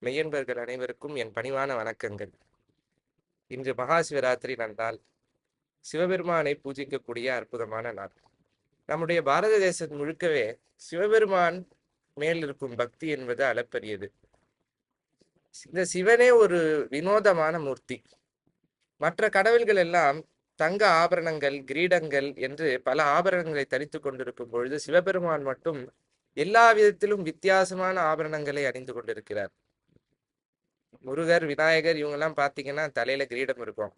மெய்யன்பர்கள் அனைவருக்கும் என் பணிவான வணக்கங்கள். இன்று மகா சிவராத்திரி நன்னாள். சிவபெருமானை பூஜிக்கக்கூடிய அற்புதமான நாள். நம்முடைய பாரத தேசம் முழுக்கவே சிவபெருமான் மேல் இருக்கும் பக்தி என்பது அளப்பரியது. இந்த சிவனே ஒரு வினோதமான மூர்த்தி. மற்ற கடவுள்கள் எல்லாம் தங்க ஆபரணங்கள், கிரீடங்கள் என்று பல ஆபரணங்களை தரித்துக் கொண்டிருக்கும் பொழுது, சிவபெருமான் மட்டும் எல்லா விதத்திலும் வித்தியாசமான ஆபரணங்களை அணிந்து கொண்டிருக்கிறார். முருகர், விநாயகர் இவங்கெல்லாம் பார்த்தீங்கன்னா தலையில கிரீடம் இருக்கும்.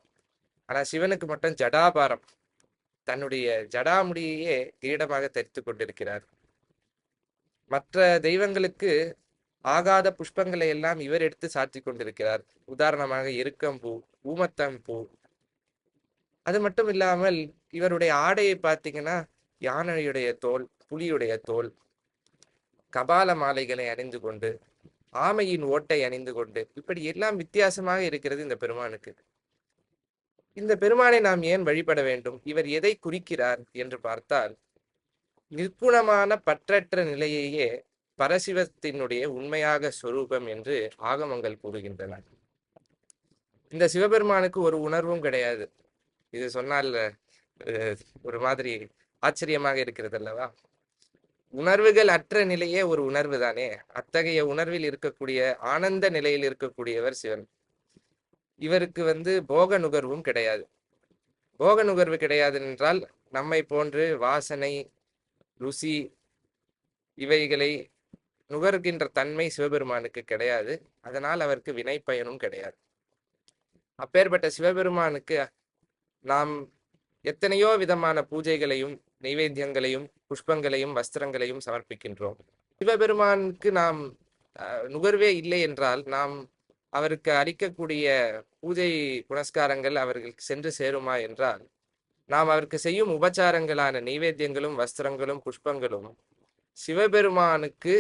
ஆனா சிவனுக்கு மட்டும் ஜடாபாரம், தன்னுடைய ஜடாமுடியையே கிரீடமாக தரித்துக் கொண்டிருக்கிறார். மற்ற தெய்வங்களுக்கு ஆகாத புஷ்பங்களை எல்லாம் இவர் எடுத்து சாற்றிக் கொண்டிருக்கிறார். உதாரணமாக எருக்கம்பூ, ஊமத்தம்பூ. அது மட்டும் இல்லாமல் இவருடைய ஆடையை பார்த்தீங்கன்னா யானையுடைய தோல், புலியுடைய தோல், கபால மாலைகளை அணிந்து கொண்டு, ஆமையின் ஓட்டை அணிந்து கொண்டு, இப்படி எல்லாம் வித்தியாசமாக இருக்கிறது இந்த பெருமானுக்கு. இந்த பெருமானை நாம் ஏன் வழிபட வேண்டும்? இவர் எதை குறிக்கிறார் என்று பார்த்தால், நிர்குணமான பற்றற்ற நிலையையே பரசிவத்தினுடைய உண்மையாக சொரூபம் என்று ஆகமங்கள் கூறுகின்றன. இந்த சிவபெருமானுக்கு ஒரு உணர்வும் கிடையாது. இது சொன்னால் அஹ், ஒரு மாதிரி ஆச்சரியமாக இருக்கிறது அல்லவா? உணர்வுகள் அற்ற நிலையே ஒரு உணர்வு தானே. அத்தகைய உணர்வில் இருக்கக்கூடிய ஆனந்த நிலையில் இருக்கக்கூடியவர் சிவன். இவருக்கு போக நுகர்வும் கிடையாது. போக நுகர்வு கிடையாது என்றால் நம்மை போன்று வாசனை, ருசி இவைகளை நுகர்கின்ற தன்மை சிவபெருமானுக்கு கிடையாது. அதனால் அவருக்கு வினை பயனும் கிடையாது. அப்பேற்பட்ட சிவபெருமானுக்கு நாம் எத்தனையோ விதமான பூஜைகளையும், நைவேத்தியங்களையும், புஷ்பங்களையும், வஸ்திரங்களையும் சமர்ப்பிக்கின்றோம். சிவபெருமானுக்கு நாம் நுகர்வே இல்லை என்றால் நாம் அவருக்கு அளிக்கக்கூடிய பூஜை புனஸ்காரங்கள் அவர்களுக்கு சென்று சேருமா என்றால், நாம் அவருக்கு செய்யும் உபச்சாரங்களான நைவேத்தியங்களும், வஸ்திரங்களும், புஷ்பங்களும் சிவபெருமானுக்கு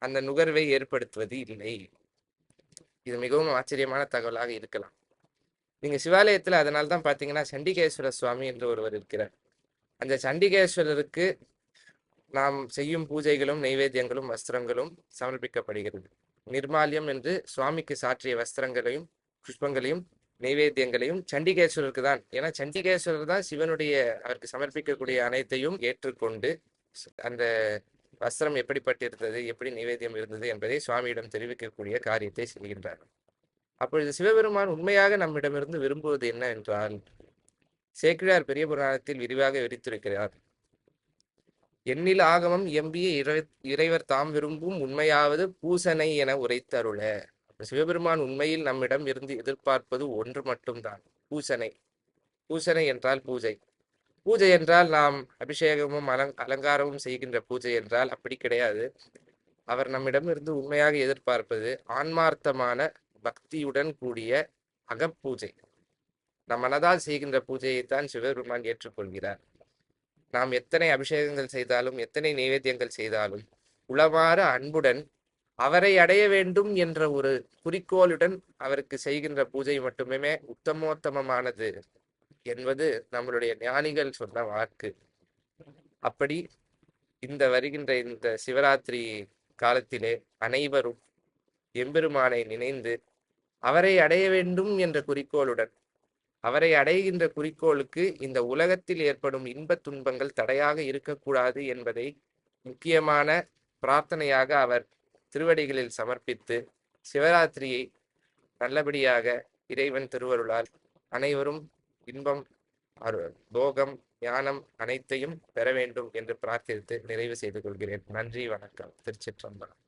அந்த நுகர்வை ஏற்படுத்துவது இல்லை. இது மிகவும் ஆச்சரியமான தகவலாக இருக்கலாம். நீங்க சிவாலயத்துல அதனால்தான் பாத்தீங்கன்னா சண்டிகேஸ்வர சுவாமி என்று ஒருவர் இருக்கிறார். அந்த சண்டிகேஸ்வரருக்கு நாம் செய்யும் பூஜைகளும், நைவேத்தியங்களும், வஸ்திரங்களும் சமர்ப்பிக்கப்படுகிறது. நிர்மால்யம் என்று சுவாமிக்கு சாற்றிய வஸ்திரங்களையும், புஷ்பங்களையும், நைவேத்தியங்களையும் சண்டிகேஸ்வரருக்கு தான். ஏன்னா சண்டிகேஸ்வரர் தான் சிவனுடைய அவருக்கு சமர்ப்பிக்கக்கூடிய அனைத்தையும் ஏற்றுக்கொண்டு அந்த வஸ்திரம் எப்படிப்பட்டிருந்தது, எப்படி நைவேத்தியம் இருந்தது என்பதை சுவாமியிடம் தெரிவிக்கக்கூடிய காரியத்தை செய்கின்றார். அப்பொழுது சிவபெருமான் உண்மையாக நம்மிடமிருந்து விரும்புவது என்ன என்றால், சேக்கிழார் பெரிய புராணத்தில் விரிவாக விரித்திருக்கிறார். எண்ணில் ஆகமம் எம்பிய இறைவர் தாம் விரும்பும் உண்மையாவது பூசனை என உரைத்தருள. சிவபெருமான் உண்மையில் நம்மிடம் இருந்து எதிர்பார்ப்பது ஒன்று மட்டும்தான், பூசனை. பூசனை என்றால் பூஜை. பூஜை என்றால் நாம் அபிஷேகமும் அலங்காரமும் செய்கின்ற பூஜை என்றால் அப்படி கிடையாது. அவர் நம்மிடம் இருந்து உண்மையாக எதிர்பார்ப்பது ஆன்மார்த்தமான பக்தியுடன் கூடிய அகப்பூஜை. நம் மனதால் செய்கின்ற பூஜையைத்தான் சிவபெருமான் ஏற்றுக்கொள்கிறார். நாம் எத்தனை அபிஷேகங்கள் செய்தாலும், எத்தனை நைவேத்தியங்கள் செய்தாலும், உளமாற அன்புடன் அவரை அடைய வேண்டும் என்ற ஒரு குறிக்கோளுடன் அவருக்கு செய்கின்ற பூஜை மட்டுமே உத்தமோத்தமமானது என்பது நம்மளுடைய ஞானிகள் சொன்ன வாக்கு. அப்படி வருகின்ற இந்த சிவராத்திரி காலத்திலே அனைவரும் எம்பெருமானை நினைந்து அவரை அடைய வேண்டும் என்ற குறிக்கோளுடன், அவரை அடைகின்ற குறிக்கோளுக்கு இந்த உலகத்தில் ஏற்படும் இன்ப துன்பங்கள் தடையாக இருக்கக்கூடாது என்பதை முக்கியமான பிரார்த்தனையாக அவர் திருவடிகளில் சமர்ப்பித்து, சிவராத்திரியை நல்லபடியாக இறைவன் திருவருளால் அனைவரும் இன்பம், போகம், ஞானம் அனைத்தையும் பெற வேண்டும் என்று பிரார்த்தித்து நிறைவு செய்து கொள்கிறேன். நன்றி, வணக்கம். திருச்சிற்றம்பலம்.